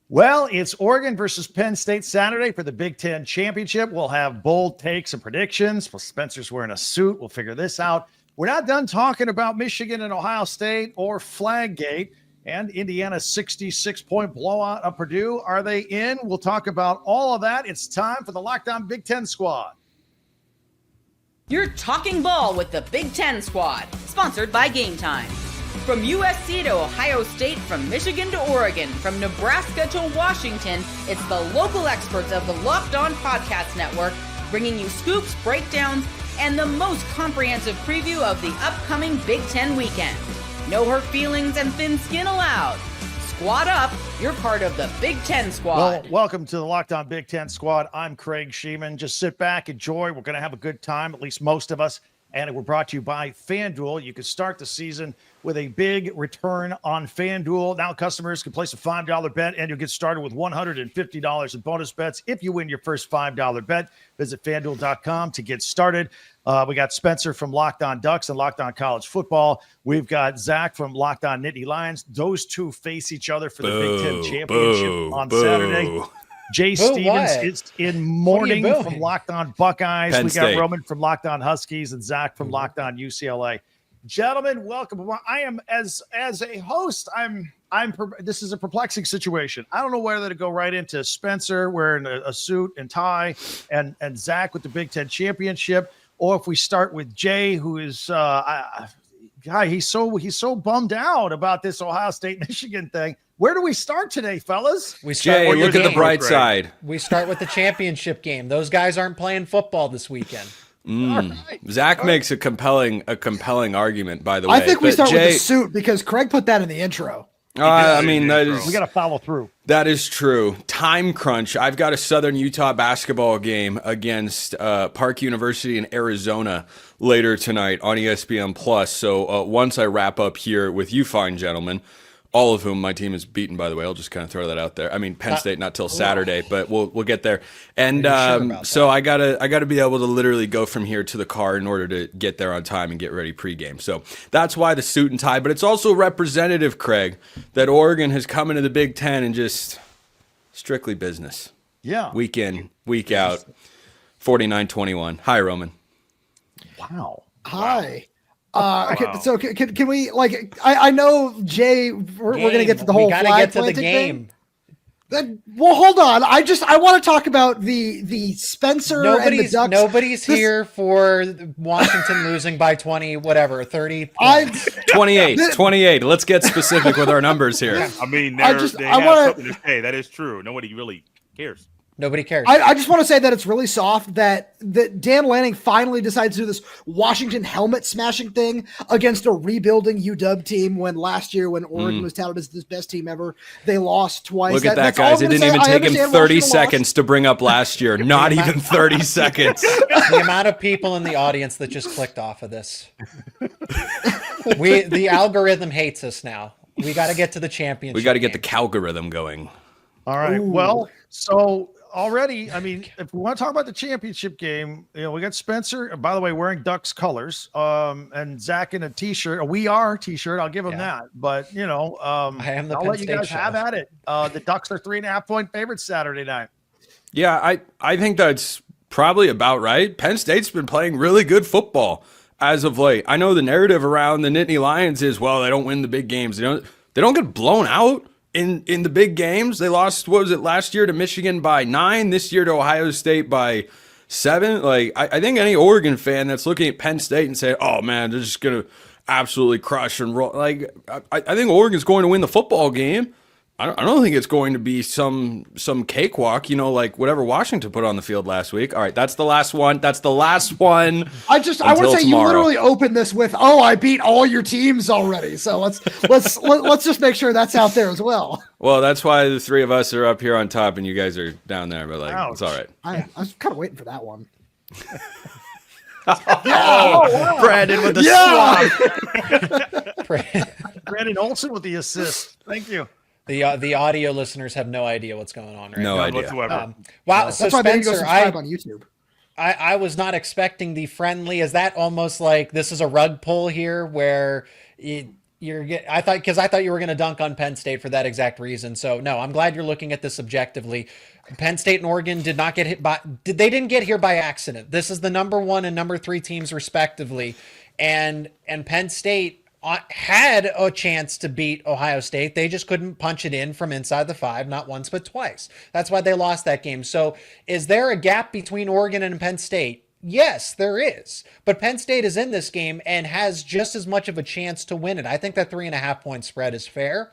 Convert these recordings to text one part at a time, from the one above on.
Well, it's Oregon versus Penn State Saturday for the Big Ten Championship. We'll have bold takes and predictions. Well, Spencer's wearing a suit. We'll figure this out. We're not done talking about Michigan and Ohio State or Flaggate and Indiana's 66-point blowout of Purdue. Are they in? We'll talk about all of that. It's time for the Lockdown Big Ten Squad. You're talking ball with the Big Ten Squad, sponsored by Game Time. From USC to Ohio State, from Michigan to Oregon, from Nebraska to Washington, it's the local experts of the Locked On Podcast Network bringing you scoops, breakdowns, and the most comprehensive preview of the upcoming Big Ten weekend. No hurt feelings and thin skin allowed. Squad up, you're part of the Big Ten Squad. Well, welcome to the Locked On Big Ten Squad. I'm Craig Shemon. Just sit back, enjoy. We're going to have a good time, at least most of us. And we're brought to you by FanDuel. You can start the season with a big return on FanDuel. Now customers can place a $5 bet, and you'll get started with $150 in bonus bets if you win your first $5 bet. Visit FanDuel.com to get started. We got Spencer from Locked On Ducks and Locked On College Football. We've got Zach from Locked On Nittany Lions. Those two face each other for the Big Ten Championship on Saturday. Jay Stevens is in mourning from Locked On Buckeyes. Penn We got State. Roman from Locked On Huskies and Zach from Locked On UCLA. Gentlemen, welcome. I am as a host. This is a perplexing situation. I don't know whether to go right into Spencer wearing a suit and tie, and Zach with the Big Ten Championship, or if we start with Jay, who is he's so bummed out about this Ohio State Michigan thing. Where do we start today, fellas? Jay, look at the bright side. We start with the championship game. Those guys aren't playing football this weekend. Right. Zach makes a compelling argument, by the way. I think we start Jay, with the suit because Craig put that in the intro. We got to follow through. That is true. Time crunch. I've got a Southern Utah basketball game against Park University in Arizona later tonight on ESPN Plus. So once I wrap up here with you fine gentlemen, all of whom my team is beaten, by the way. I'll just kind of throw that out there. I mean, Penn State not till Saturday, but we'll get there. And so I gotta be able to literally go from here to the car in order to get there on time and get ready pregame. So that's why the suit and tie. But it's also representative, Craig, that Oregon has come into the Big Ten and just strictly business. Yeah. Week in, week out. 49-21. Hi, Roman. Wow. Hi. Okay, so can we I know Jay we're going to get to the whole flag planting thing. Well, hold on. I want to talk about the Spencer and the Ducks. Nobody's here for Washington losing by 20, whatever, 30. 28. Let's get specific with our numbers here. Yeah. I mean, they have something to say. That is true. Nobody really cares. Nobody cares. I just want to say that it's really soft that Dan Lanning finally decides to do this Washington helmet smashing thing against a rebuilding UW team when last year, when Oregon was touted as the best team ever, they lost twice. Look at that, guys. It didn't even take him 30 seconds to bring up last year. Not even 30 seconds. The amount of people in the audience that just clicked off of this. The algorithm hates us now. We got to get to the championship. We got to get the algorithm going. All right. Ooh. Well, so already, I mean, if we want to talk about the championship game, we got Spencer, by the way, wearing Ducks colors, and Zach in a t-shirt, t-shirt. I'll give him that. But, I am the I'll Penn let you State guys show. have at it. The Ducks are 3.5-point favorites Saturday night. Yeah, I think that's probably about right. Penn State's been playing really good football as of late. I know the narrative around the Nittany Lions is, well, they don't win the big games. They don't get blown out in the big games. They lost, what was it, last year to Michigan by 9, this year to Ohio State by 7. I think any Oregon fan that's looking at Penn State and saying, oh man, they're just gonna absolutely crush and roll. I think Oregon's going to win the football game. I don't think it's going to be some cakewalk, like whatever Washington put on the field last week. All right, that's the last one. I want to say tomorrow. You literally opened this with, I beat all your teams already. So let's just make sure that's out there as well. Well, that's why the three of us are up here on top and you guys are down there, but it's all right. I was kind of waiting for that one. Wow. Brandon with the swap. Brandon Olson with the assist. Thank you. The audio listeners have no idea what's going on right now. No idea. Whatsoever. Wow. So That's why they can go Spencer, subscribe on YouTube. I was not expecting the friendly. Is that almost like this is a rug pull here where I thought you were going to dunk on Penn State for that exact reason. So no, I'm glad you're looking at this objectively. Penn State and Oregon did not get hit they didn't get here by accident. This is the number 1 and number 3 teams respectively. And Penn State had a chance to beat Ohio State. They just couldn't punch it in from inside the 5, not once, but twice. That's why they lost that game. So is there a gap between Oregon and Penn State? Yes, there is. But Penn State is in this game and has just as much of a chance to win it. I think that 3.5 point spread is fair.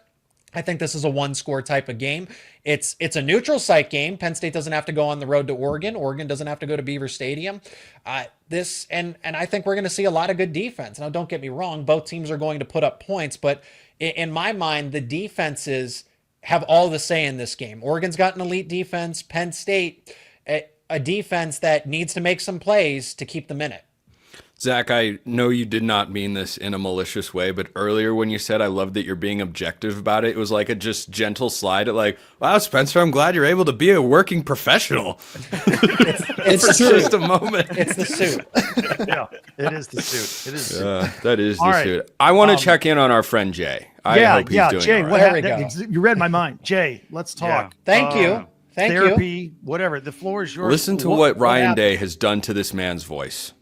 I think this is a 1-score type of game. It's a neutral site game. Penn State doesn't have to go on the road to Oregon. Oregon doesn't have to go to Beaver Stadium. And I think we're going to see a lot of good defense. Now, don't get me wrong. Both teams are going to put up points, but in my mind, the defenses have all the say in this game. Oregon's got an elite defense. Penn State, a defense that needs to make some plays to keep them in it. Zach, I know you did not mean this in a malicious way, but earlier when you said I love that you're being objective about it, it was like a just gentle slide at like, wow, Spencer, I'm glad you're able to be a working professional. It's just a moment. It's the suit. Yeah, it is the suit. It is the suit. That is All the right. suit. I want to check in on our friend Jay. I hope he's doing Jay, all what right. There we happened? You read my mind. Jay, let's talk. Thank you. Thank Therapy, whatever. The floor is yours. Listen to what Ryan happened? Day has done to this man's voice.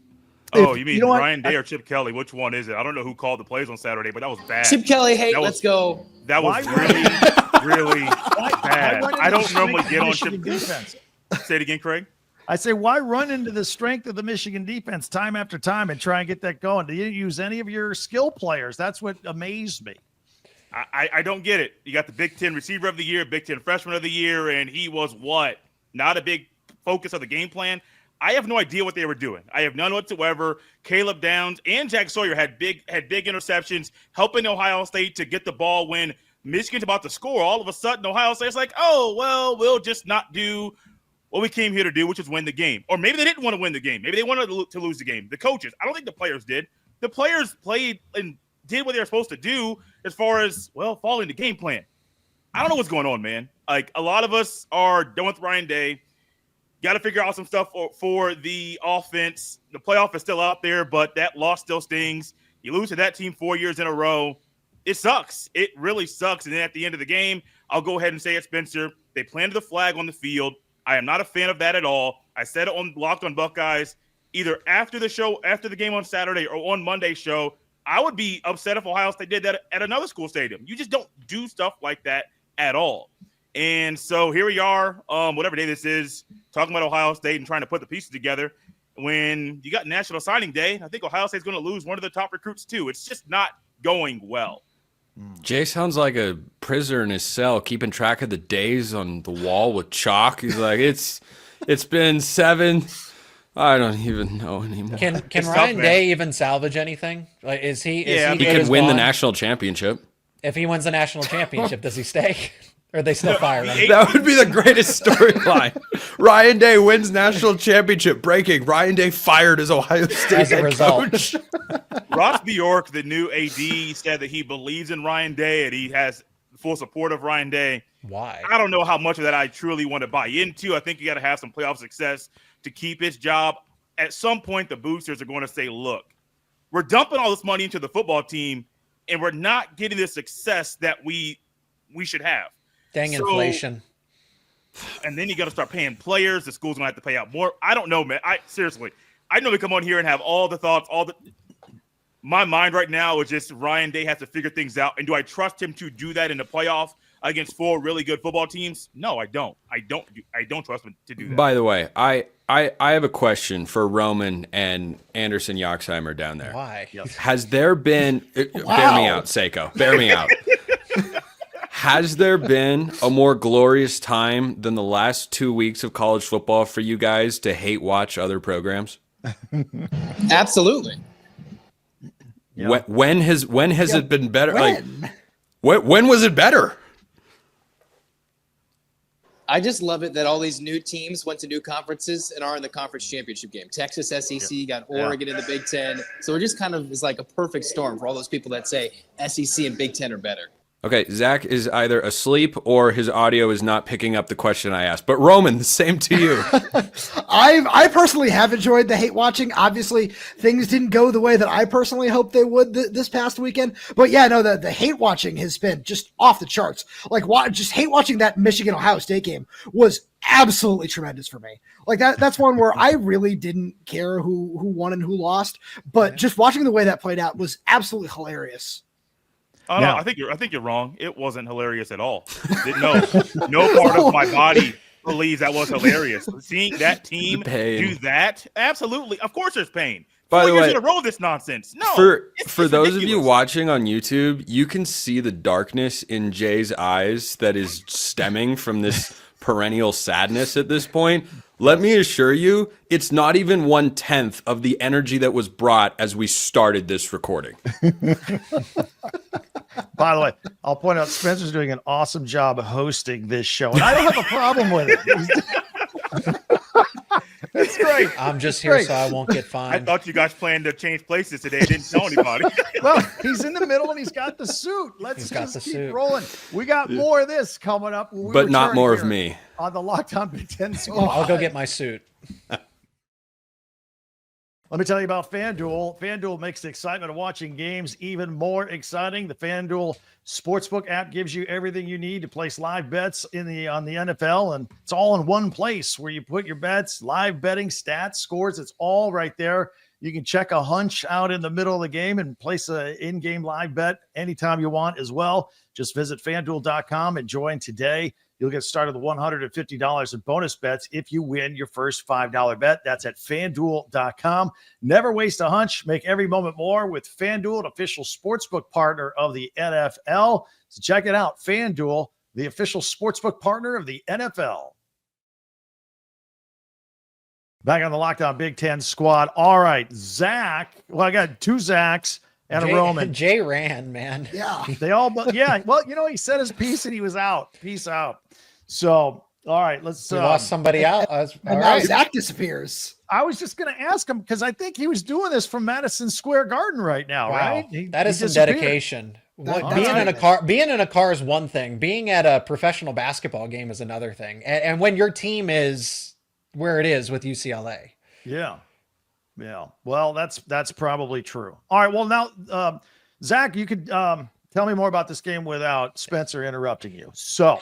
Oh, you mean know what? Ryan Day or Chip Kelly? Which one is it? I don't know who called the plays on Saturday, but that was bad. Chip Kelly, hey, That was- let's go. That was Why- really bad. Why run I into don't the normally strength get of on Michigan Chip. defense? Say it again, Craig. I say, why run into the strength of the Michigan defense time after time and try and get that going? Do you use any of your skill players? That's what amazed me. I don't get it. You got the Big Ten receiver of the year, Big Ten freshman of the year, and he was what? Not a big focus of the game plan. I have no idea what they were doing. I have none whatsoever. Caleb Downs and Jack Sawyer had big interceptions, helping Ohio State to get the ball when Michigan's about to score. All of a sudden, Ohio State's like, oh, well, we'll just not do what we came here to do, which is win the game. Or maybe they didn't want to win the game. Maybe they wanted to lose the game. The coaches. I don't think the players did. The players played and did what they were supposed to do as far as, well, following the game plan. I don't know what's going on, man. Like, a lot of us are done with Ryan Day. Got to figure out some stuff for the offense. The playoff is still out there, but that loss still stings. You lose to that team 4 years in a row. It sucks. It really sucks. And then at the end of the game, I'll go ahead and say it, Spencer. They planted the flag on the field. I am not a fan of that at all. I said it on Locked on Buckeyes, either after the show, after the game on Saturday or on Monday's show. I would be upset if Ohio State did that at another school stadium. You just don't do stuff like that at all. And so here we are, whatever day this is, talking about Ohio State and trying to put the pieces together. When you got National Signing Day, I think Ohio State's going to lose one of the top recruits too. It's just not going well. Jay sounds like a prisoner in his cell, keeping track of the days on the wall with chalk. He's like, it's been 7. I don't even know anymore. Can It's Ryan tough, Day even salvage anything? Like, is he? Yeah, He good can as win the gone? national championship. If he wins the national championship, does he stay? Or are they still firing him? That would be the greatest storyline. Ryan Day wins national championship. Breaking. Ryan Day fired as Ohio State As a head result. coach. Ross Bjork, the new AD, said that he believes in Ryan Day and he has full support of Ryan Day. Why? I don't know how much of that I truly want to buy into. I think you got to have some playoff success to keep his job. At some point, the boosters are going to say, look, we're dumping all this money into the football team and we're not getting the success that we should have. Dang So- inflation. And then you got to start paying players. The school's going to have to pay out more. I don't know, man. Seriously, I normally come on here and have all the thoughts, my mind right now is just Ryan Day has to figure things out. And do I trust him to do that in the playoff against 4 really good football teams? No, I don't. I don't trust him to do that. By the way, I have a question for Roman and Anderson Yoxheimer down there. Why? Has there been bear me out, Seiko. Bear me out. Has there been a more glorious time than the last 2 weeks of college football for you guys to hate watch other programs? Absolutely. Yeah. When has it been better? When? Like when was it better? I just love it that all these new teams went to new conferences and are in the conference championship game. Texas SEC got Oregon in the Big Ten. So it just kind of is like a perfect storm for all those people that say SEC and Big Ten are better. Okay, Zach is either asleep or his audio is not picking up the question I asked. But Roman, the same to you. I personally have enjoyed the hate watching. Obviously, things didn't go the way that I personally hoped they would this past weekend. But yeah, no, the hate watching has been just off the charts. Like, just hate watching that Michigan Ohio State game was absolutely tremendous for me. Like that's one where I really didn't care who won and who lost, but just watching the way that played out was absolutely hilarious. Oh, no, I think you're wrong. It wasn't hilarious at all. No part of my body believes that was hilarious. Seeing that team do that, absolutely. Of course, there's pain. By the way, in a row of this nonsense. No, for those of you watching on YouTube, you can see the darkness in Jay's eyes that is stemming from this perennial sadness at this point. Let me assure you, it's not even 1/10 of the energy that was brought as we started this recording. By the way, I'll point out Spencer's doing an awesome job of hosting this show, and I don't have a problem with it. It's great. I'm just here so I won't get fined. I thought you guys planned to change places today. Didn't tell anybody. Well, he's in the middle and he's got the suit. Let's just keep rolling. We got more of this coming up. But not more of me. On the Locked On Big Ten Squad. I'll go get my suit. Let me tell you about FanDuel. FanDuel makes the excitement of watching games even more exciting. The FanDuel Sportsbook app gives you everything you need to place live bets on the NFL, and it's all in one place where you put your bets, live betting, stats, scores. It's all right there. You can check a hunch out in the middle of the game and place an in-game live bet anytime you want as well. Just visit FanDuel.com and join today. You'll get started with $150 in bonus bets if you win your first $5 bet. That's at FanDuel.com. Never waste a hunch. Make every moment more with FanDuel, an official sportsbook partner of the NFL. So check it out. FanDuel, the official sportsbook partner of the NFL. Back on the Locked On Big Ten Squad. All right, Zach. Well, I got two Zachs and a Roman. Jay ran, man. Yeah. They all, yeah. Well, he said his piece and he was out. Peace out. So, all right, let's. We lost somebody out. And now Zach disappears. I was just going to ask him because I think he was doing this from Madison Square Garden right now, right? That is some dedication. Being in a car is one thing. Being at a professional basketball game is another thing. And when your team is where it is with UCLA. Yeah. Well, that's probably true. All right. Well, now, Zach, you could tell me more about this game without Spencer interrupting you. So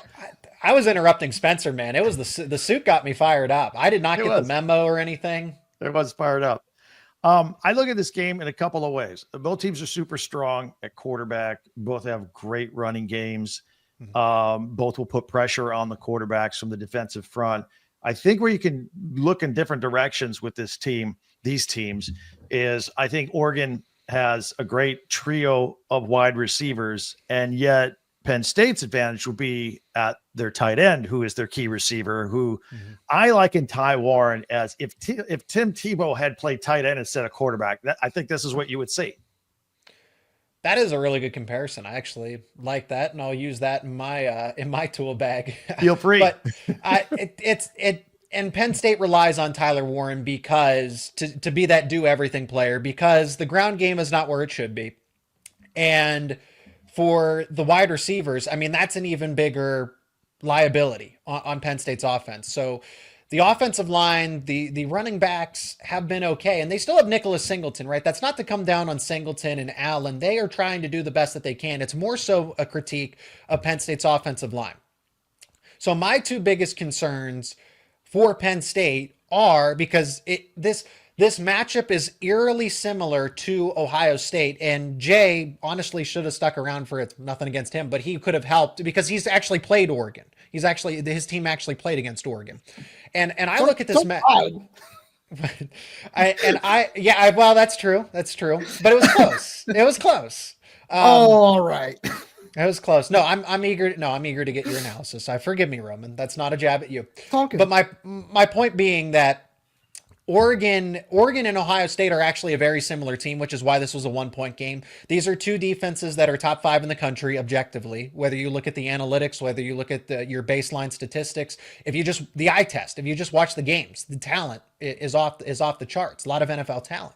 I was interrupting Spencer, man. It was the suit got me fired up. I did not get the memo or anything. It was fired up. I look at this game in a couple of ways. Both teams are super strong at quarterback. Both have great running games. Both will put pressure on the quarterbacks from the defensive front. I think where you can look in different directions with these teams is I think Oregon has a great trio of wide receivers, and yet Penn State's advantage will be at their tight end, who is their key receiver, who I like in Ty Warren as if Tim Tebow had played tight end instead of quarterback. I think this is what you would see. That is a really good comparison. I actually like that, and I'll use that in my tool bag. Feel free. But and Penn State relies on Tyler Warren because to be that do everything player, because the ground game is not where it should be, and for the wide receivers, I mean that's an even bigger liability on Penn State's offense. So the offensive line, the running backs have been okay, and they still have Nicholas Singleton, right? That's not to come down on Singleton and Allen. They are trying to do the best that they can. It's more so a critique of Penn State's offensive line. So my two biggest concerns for Penn State are because this matchup is eerily similar to Ohio State, and Jay honestly should have stuck around for it. Nothing against him, but he could have helped because he's actually played Oregon. His team actually played against Oregon. And I look at this match. Well, that's true. But it was close. It was close. All right. It was close. No, I'm eager to get your analysis. Forgive me, Roman. That's not a jab at you. But my point being that Oregon and Ohio State are actually a very similar team, which is why this was a 1-point game. These are two defenses that are top 5 in the country objectively, whether you look at the analytics, whether you look at your baseline statistics. If you just the eye test, if you just watch the games, the talent is off the charts. A lot of NFL talent.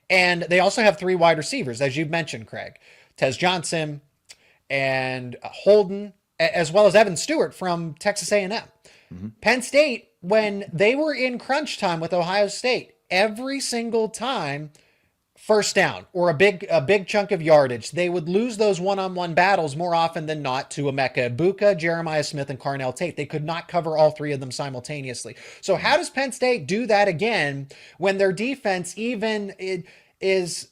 And they also have 3 wide receivers, as you mentioned, Craig. Tez Johnson, and Holden, as well as Evan Stewart from Texas A&M. Mm-hmm. Penn State, when they were in crunch time with Ohio State, every single time, first down or a big chunk of yardage, they would lose those one-on-one battles more often than not to Emeka Egbuka, Jeremiah Smith, and Carnell Tate. They could not cover all three of them simultaneously. So how does Penn State do that again when their defense is...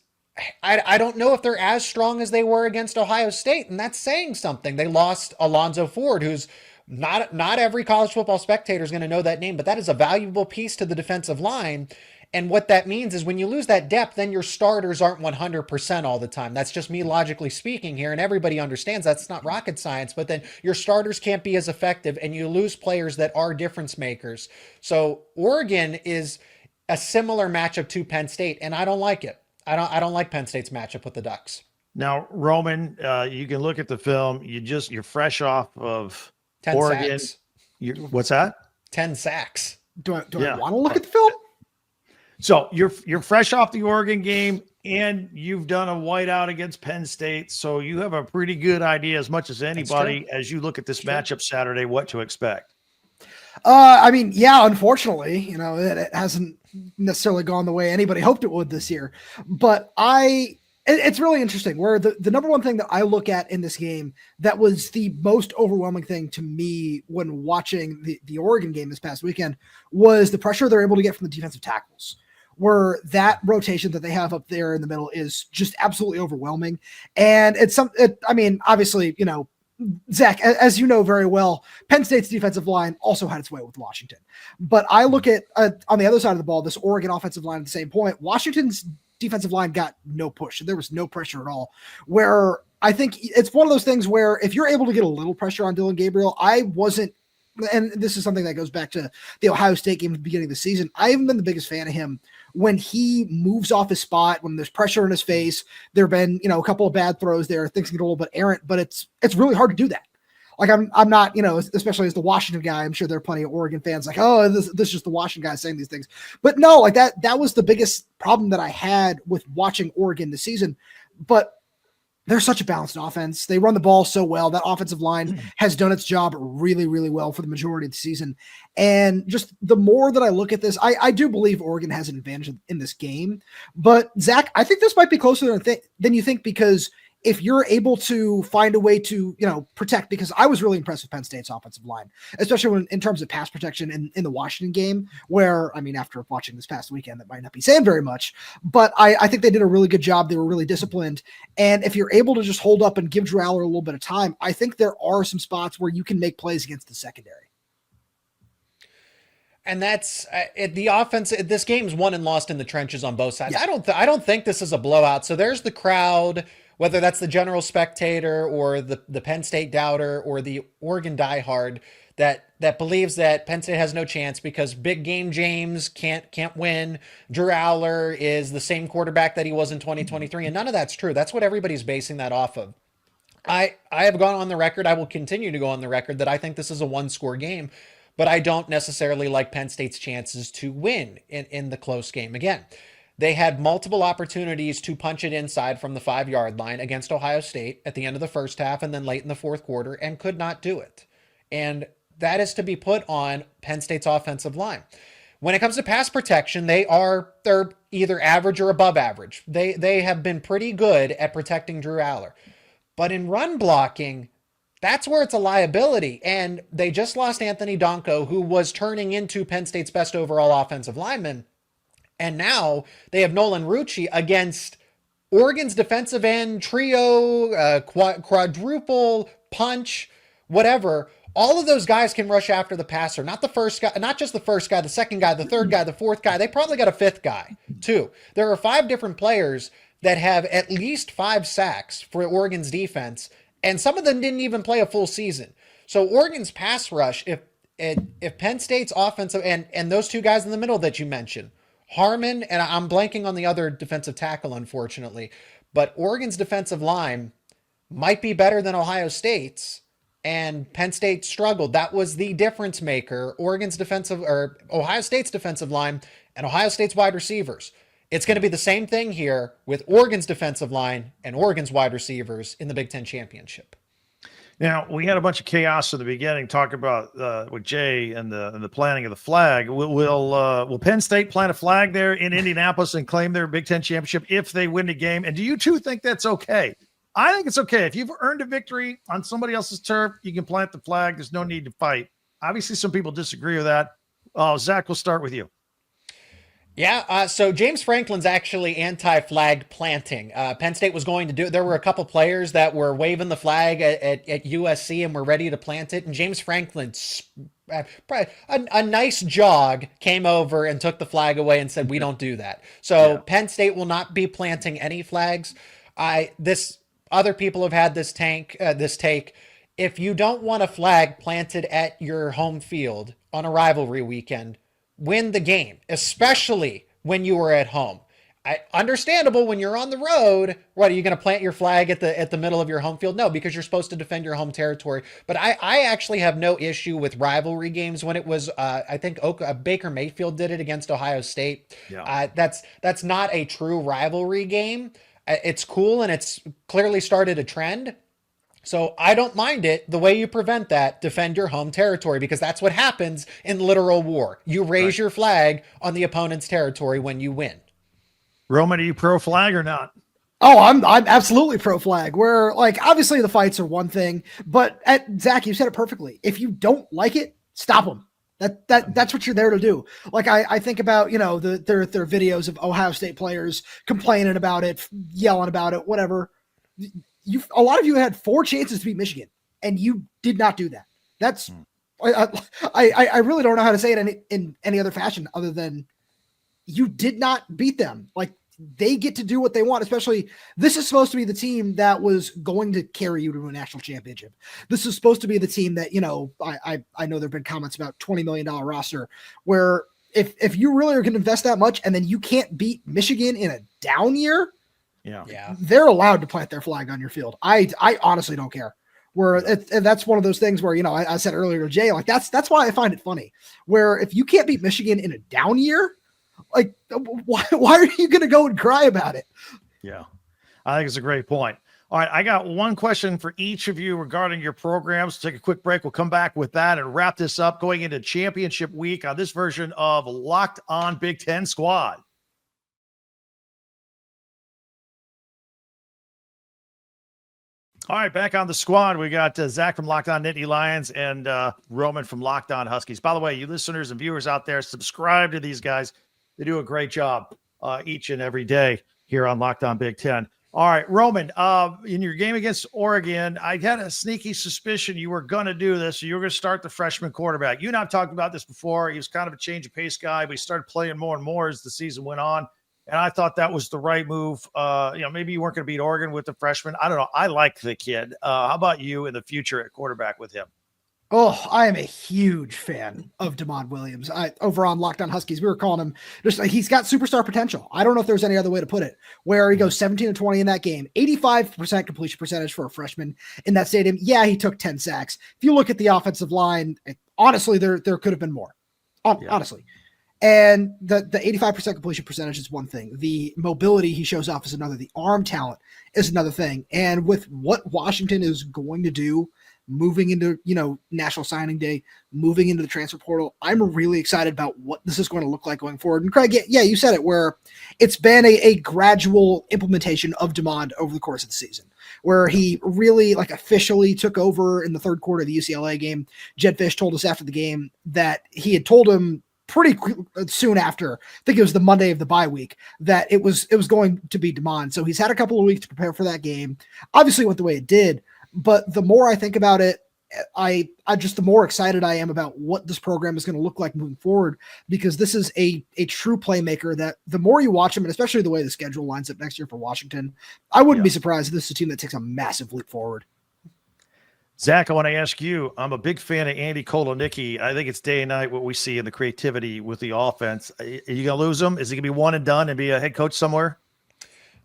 I don't know if they're as strong as they were against Ohio State, and that's saying something. They lost Alonzo Ford, who's not every college football spectator is going to know that name, but that is a valuable piece to the defensive line. And what that means is when you lose that depth, then your starters aren't 100% all the time. That's just me logically speaking here, and everybody understands that's not rocket science, but then your starters can't be as effective, and you lose players that are difference makers. So Oregon is a similar matchup to Penn State, and I don't like it. I don't like Penn State's matchup with the Ducks. Now, Roman, you can look at the film. You're fresh off of 10 Oregon. sacks. What's that? 10 sacks. Do I want to look at the film? So you're fresh off the Oregon game, and you've done a whiteout against Penn State. So you have a pretty good idea, as much as anybody, as you look at this matchup Saturday, what to expect. I mean, yeah, unfortunately, it hasn't necessarily gone the way anybody hoped it would this year. But it's really interesting where the number one thing that I look at in this game that was the most overwhelming thing to me when watching the Oregon game this past weekend was the pressure they're able to get from the defensive tackles, where that rotation that they have up there in the middle is just absolutely overwhelming. And obviously, Zach, as you know very well, Penn State's defensive line also had its way with Washington. But I look at, on the other side of the ball, this Oregon offensive line at the same point, Washington's defensive line got no push. There was no pressure at all, where I think it's one of those things where if you're able to get a little pressure on Dylan Gabriel, and this is something that goes back to the Ohio State game at the beginning of the season, I haven't been the biggest fan of him when he moves off his spot, when there's pressure in his face. There have been, a couple of bad throws there, things get a little bit errant, but it's really hard to do that. Like I'm not, especially as the Washington guy, I'm sure there are plenty of Oregon fans like, oh, this is just the Washington guy saying these things. But no, like that was the biggest problem that I had with watching Oregon this season. But they're such a balanced offense. They run the ball so well. That offensive line has done its job really, really well for the majority of the season. And just the more that I look at this, I do believe Oregon has an advantage in this game. But Zach, I think this might be closer than you think, because if you're able to find a way to, protect, because I was really impressed with Penn State's offensive line, especially in terms of pass protection in the Washington game, where, after watching this past weekend, that might not be saying very much, but I think they did a really good job. They were really disciplined. And if you're able to just hold up and give Drew Aller a little bit of time, I think there are some spots where you can make plays against the secondary. And that's the offense. This game's won and lost in the trenches on both sides. Yeah. I don't think this is a blowout. So there's the crowd, whether that's the general spectator or the Penn State doubter or the Oregon diehard that believes that Penn State has no chance because big game James can't win. Drew Aller is the same quarterback that he was in 2023, and none of that's true. That's what everybody's basing that off of. I have gone on the record, I will continue to go on the record, that I think this is a one-score game, but I don't necessarily like Penn State's chances to win in the close game. Again, they had multiple opportunities to punch it inside from the 5-yard line against Ohio State at the end of the first half and then late in the fourth quarter and could not do it. And that is to be put on Penn State's offensive line. When it comes to pass protection, they're either average or above average. They have been pretty good at protecting Drew Aller. But in run blocking, that's where it's a liability. And they just lost Anthony Donko, who was turning into Penn State's best overall offensive lineman. And now they have Nolan Rucci against Oregon's defensive end trio, quadruple punch, whatever. All of those guys can rush after the passer. Not the first guy, not just the first guy, the second guy, the third guy, the fourth guy. They probably got a fifth guy too. There are 5 different players that have at least 5 sacks for Oregon's defense, and some of them didn't even play a full season. So Oregon's pass rush, if Penn State's offensive and those 2 guys in the middle that you mentioned, Harmon, and I'm blanking on the other defensive tackle, unfortunately, but Oregon's defensive line might be better than Ohio State's, and Penn State struggled. That was the difference maker. Ohio State's defensive line and Ohio State's wide receivers. It's going to be the same thing here with Oregon's defensive line and Oregon's wide receivers in the Big Ten championship. Now, we had a bunch of chaos in the beginning, talking about with Jay and the planting of the flag. Will Penn State plant a flag there in Indianapolis and claim their Big Ten championship if they win the game? And do you two think that's okay? I think it's okay. If you've earned a victory on somebody else's turf, you can plant the flag. There's no need to fight. Obviously, some people disagree with that. Zach, we'll start with you. Yeah, so James Franklin's actually anti-flag planting. Penn State was going to do it. There were a couple players that were waving the flag at USC and were ready to plant it. And James Franklin, a nice jog, came over and took the flag away and said, we don't do that. So yeah. Penn State will not be planting any flags. Other people have had this take. If you don't want a flag planted at your home field on a rivalry weekend, win the game, especially when you were at home. Understandable when you're on the road. What, are you going to plant your flag at the middle of your home field? No, because you're supposed to defend your home territory. But I actually have no issue with rivalry games. When it was, I think Baker Mayfield did it against Ohio State. Yeah. That's not a true rivalry game. It's cool, and it's clearly started a trend. So I don't mind it. The way you prevent that, defend your home territory, because that's what happens in literal war. You raise your flag on the opponent's territory when you win. Roman, are you pro flag or not? Oh, I'm absolutely pro flag. Where, like, obviously the fights are one thing, but Zach, you said it perfectly. If you don't like it, stop them. That's what you're there to do. Like I think about, their videos of Ohio State players complaining about it, yelling about it, whatever. A lot of you had 4 chances to beat Michigan, and you did not do that. That's I really don't know how to say it in any other fashion other than you did not beat them. Like, they get to do what they want, especially this is supposed to be the team that was going to carry you to a national championship. This is supposed to be the team that, I know there've been comments about $20 million roster where if you really are going to invest that much and then you can't beat Michigan in a down year, yeah, they're allowed to plant their flag on your field. I honestly don't care. And that's one of those things where, I said earlier to Jay, like that's why I find it funny. Where if you can't beat Michigan in a down year, like why are you going to go and cry about it? Yeah, I think it's a great point. All right, I got one question for each of you regarding your programs. Take a quick break. We'll come back with that and wrap this up going into championship week on this version of Locked On Big Ten Squad. All right, back on the squad, we got Zach from Locked On Nittany Lions and Roman from Locked On Huskies. By the way, you listeners and viewers out there, subscribe to these guys. They do a great job each and every day here on Locked On Big Ten. All right, Roman, in your game against Oregon, I had a sneaky suspicion you were going to do this. You were going to start the freshman quarterback. You and I have talked about this before. He was kind of a change of pace guy, but he started playing more and more as the season went on. And I thought that was the right move. Maybe you weren't going to beat Oregon with the freshman. I don't know. I like the kid. How about you in the future at quarterback with him? Oh, I am a huge fan of DeMond Williams. Over on Locked On Huskies, we were calling him just like he's got superstar potential. I don't know if there's any other way to put it. Where he goes 17-20 in that game, 85% completion percentage for a freshman in that stadium. Yeah, he took 10 sacks. If you look at the offensive line, honestly, there could have been more. Honestly. And the 85% completion percentage is one thing. The mobility he shows off is another. The arm talent is another thing. And with what Washington is going to do, moving into, National Signing Day, moving into the transfer portal, I'm really excited about what this is going to look like going forward. And Craig, yeah, you said it, where it's been a gradual implementation of DeMond over the course of the season, where he really officially took over in the third quarter of the UCLA game. Jed Fish told us after the game that he had told him pretty soon after, I think it was the Monday of the bye week, that it was going to be DeMond. So he's had a couple of weeks to prepare for that game. Obviously went the way it did, but the more I think about it, I just the more excited I am about what this program is going to look like moving forward, because this is a true playmaker that the more you watch him, and especially the way the schedule lines up next year for Washington, I wouldn't be surprised if this is a team that takes a massive leap forward. Zach, I want to ask you, I'm a big fan of Andy Kolonicki. I think it's day and night what we see in the creativity with the offense. Are you going to lose him? Is he going to be one and done and be a head coach somewhere?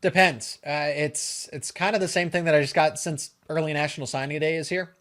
Depends. It's kind of the same thing that I just got since early National Signing Day is here.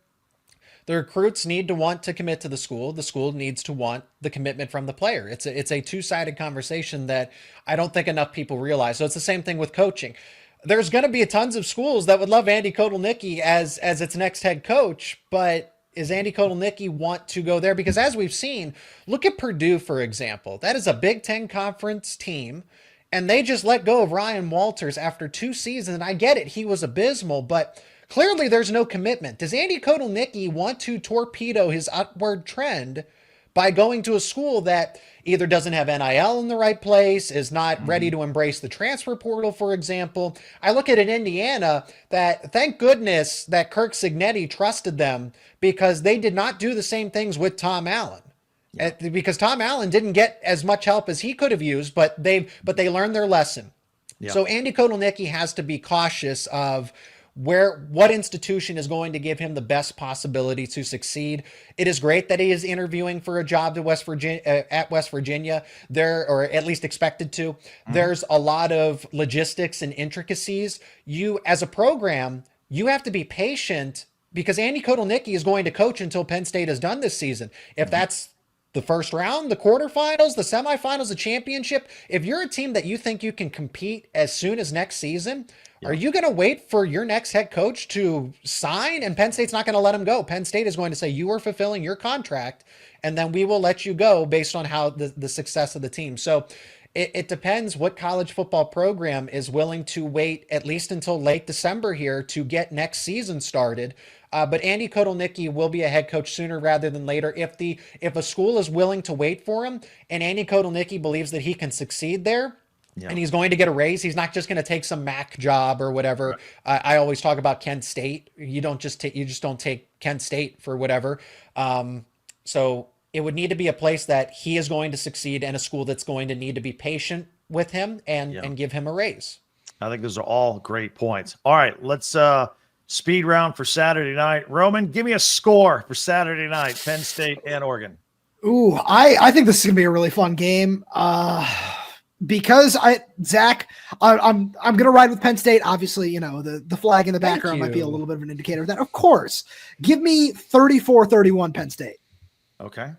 The recruits need to want to commit to the school. The school needs to want the commitment from the player. It's a two-sided conversation that I don't think enough people realize. So it's the same thing with coaching. there's going to be tons of schools that would love Andy Kotelnicki as its next head coach, but is Andy Kotelnicki want to go there? Because as we've seen, look at Purdue, for example. That is a Big Ten conference team, and they just let go of Ryan Walters after 2 seasons. And I get it, he was abysmal, but clearly there's no commitment. Does Andy Kotelnicki want to torpedo his upward trend by going to a school that either doesn't have NIL in the right place, is not ready to embrace the transfer portal, for example? I look at it in Indiana that, thank goodness that Kirk Cignetti trusted them, because they did not do the same things with Tom Allen. Yeah. Because Tom Allen didn't get as much help as he could have used, but they learned their lesson. Yeah. So Andy Kotelnicki has to be cautious of what institution is going to give him the best possibility to succeed. It is great that he is interviewing for a job at West Virginia there, or at least expected to. There's a lot of logistics and intricacies. You, as a program, you have to be patient, because Andy Kotelnicki is going to coach until Penn State is done this season. If that's the first round, the quarterfinals, the semifinals, the championship, if you're a team that you think you can compete as soon as next season, are you going to wait for your next head coach to sign? And Penn State's not going to let him go. Penn State is going to say, you are fulfilling your contract, and then we will let you go based on how the success of the team. So it depends what college football program is willing to wait at least until late December here to get next season started. But Andy Kotelnicki will be a head coach sooner rather than later. If a school is willing to wait for him, and Andy Kotelnicki believes that he can succeed there, and he's going to get a raise, he's not just going to take some MAC job or whatever. Right. I always talk about Kent State. You just don't take Kent State for whatever. So it would need to be a place that he is going to succeed, and a school that's going to need to be patient with him and give him a raise. I think those are all great points. All right, let's speed round for Saturday night. Roman, give me a score for Saturday night, Penn State and Oregon. Ooh, I think this is gonna be a really fun game. Because Zach, I'm gonna ride with Penn State. Obviously, the flag in the background might be a little bit of an indicator of that. Of course, give me 34-31 Penn State. Okay,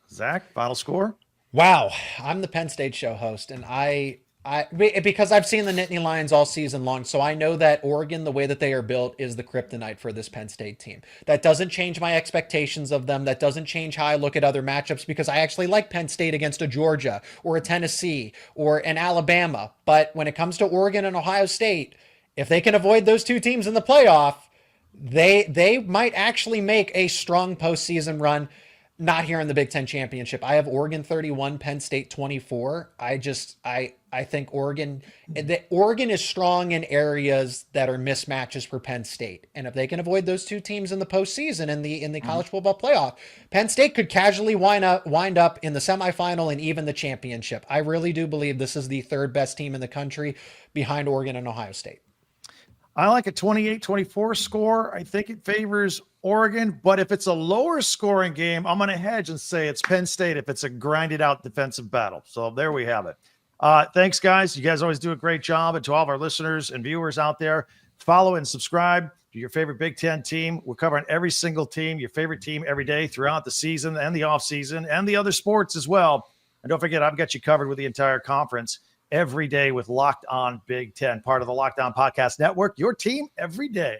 Zach, final score. Wow, I'm the Penn State show host, and because I've seen the Nittany Lions all season long, so I know that Oregon, the way that they are built, is the kryptonite for this Penn State team. That doesn't change my expectations of them. That doesn't change how I look at other matchups, because I actually like Penn State against a Georgia or a Tennessee or an Alabama. But when it comes to Oregon and Ohio State, if they can avoid those two teams in the playoff, they might actually make a strong postseason run. Not here in the Big Ten championship. I have Oregon 31, Penn State 24. I think Oregon is strong in areas that are mismatches for Penn State. And if they can avoid those two teams in the postseason in the college football playoff, Penn State could casually wind up in the semifinal and even the championship. I really do believe this is the third best team in the country behind Oregon and Ohio State. I like a 28-24 score. I think it favors Oregon, but if it's a lower scoring game, I'm going to hedge and say it's Penn State if it's a grinded out defensive battle. So there we have it. Thanks, guys. You guys always do a great job. And to all of our listeners and viewers out there, follow and subscribe to your favorite Big Ten team. We're covering every single team, your favorite team every day throughout the season and the offseason and the other sports as well. And don't forget, I've got you covered with the entire conference every day with Locked On Big Ten, part of the Locked On Podcast Network, your team every day.